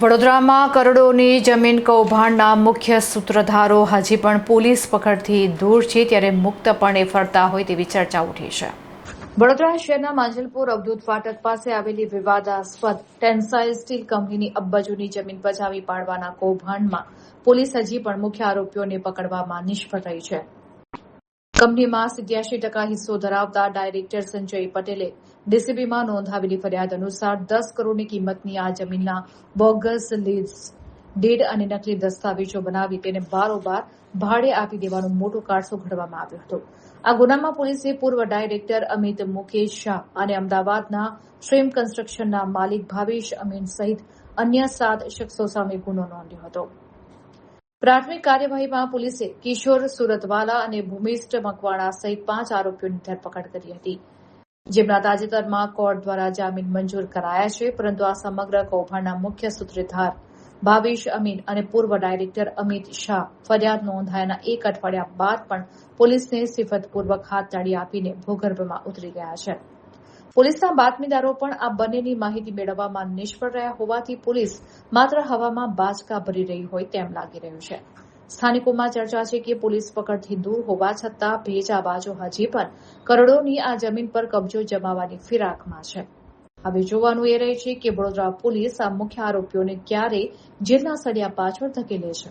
વડોદરામાં કરોડોની જમીન કૌભાંડના મુખ્ય સૂત્રધારો હજી પણ પોલીસ પકડથી દૂર છે, ત્યારે મુક્તપણે ફરતા હોય તેવી ચર્ચા ઉઠી છે. વડોદરા શહેરના માંજલપુર અવધૂત ફાટક પાસે આવેલી વિવાદાસ્પદ ટેન્સાઇલ સ્ટીલ કંપનીની અબજોની જમીન પચાવી પાડવાના કૌભાંડમાં પોલીસ હજી પણ મુખ્ય આરોપીઓને પકડવામાં નિષ્ફળ રહી છે. કંપનીમાં 87% હિસ્સો ધરાવતા ડાયરેક્ટર સંજય પટેલે ડીસીબીમાં નોંધાવેલી ફરિયાદ અનુસાર 10 કરોડની કિંમતની આ જમીનના બોગસ લીઝ ડીડ અને નકલી દસ્તાવેજો બનાવી તેને બારોબાર ભાડે આપી દેવાનો મોટો કારસો ઘડવામાં આવ્યો હતો. આ ગુનામાં પોલીસે પૂર્વ ડાયરેક્ટર અમિત મુકેશ શાહ અને અમદાવાદના શ્રીમ કન્સ્ટ્રક્શનના માલિક ભાવેશ અમીન સહિત અન્ય 7 શખ્સો સામે ગુનો નોંધ્યો હતો. પ્રાથમિક કાર્યવાહીમાં પોલીસે કિશોર સુરતવાલા અને ભૂમિષ્ઠ મકવાણા સહિત 5 આરોપીઓની ધરપકડ કરી હતી, જેમના તાજેતરમાં કોર્ટ દ્વારા જામીન મંજૂર કરાયા છે. પરંતુ આ સમગ્ર કૌભાંડના મુખ્ય સૂત્રધાર ભાવેશ અમીન અને પૂર્વ ડાયરેક્ટર અમિત શાહ ફરિયાદ નોંધાયાના 1 અઠવાડિયા બાદ પણ પોલીસને સિફતપૂર્વક હાથતાળી આપીને ભૂગર્ભમાં ઉતરી ગયા છે. પોલીસના બાતમીદારો પણ આ બંનેની માહિતી મેળવવામાં નિષ્ફળ રહ્યા હોવાથી પોલીસ માત્ર હવામાં બાચકા ભરી રહી હોય તેમ લાગી રહ્યું છે. સ્થાનિકોમાં ચર્ચા છે કે પોલીસ પકડથી દૂર હોવા છતાં ભેજાબાજો હજી પણ કરોડોની આ જમીન પર કબજો જમાવવાની ફિરાકમાં છે. હવે જોવાનું એ રહે છે કે વડોદરા પોલીસ આ મુખ્ય આરોપીઓને ક્યારે જેલના સળિયા પાછળ ધકેલે છે.